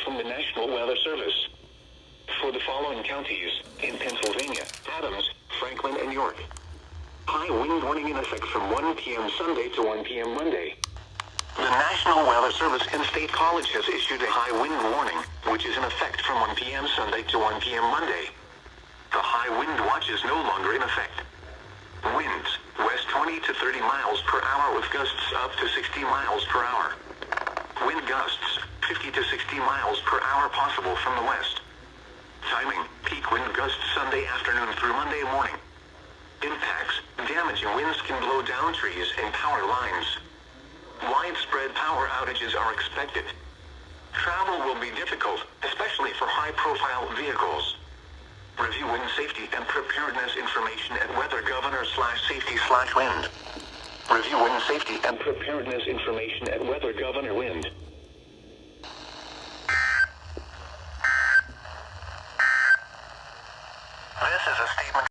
from the National Weather Service. For the following counties in Pennsylvania: Adams, Franklin, and York. High wind warning in effect from 1 p.m. Sunday to 1 p.m. Monday. The National Weather Service in State College has issued a high wind warning, which is in effect from 1 p.m. Sunday to 1 p.m. Monday. The high wind watch is no longer in effect. Winds, west 20 to 30 miles per hour with gusts up to 60 miles per hour. Wind gusts, 50 to 60 miles per hour possible from the west. Timing, peak wind gusts Sunday afternoon through Monday morning. Impacts, damaging winds can blow down trees and power lines. Widespread power outages are expected. Travel will be difficult, especially for high-profile vehicles. Review wind safety and preparedness information at weathergovernor/safety/wind. Review wind safety and preparedness information at weathergovernor/wind. This is a statement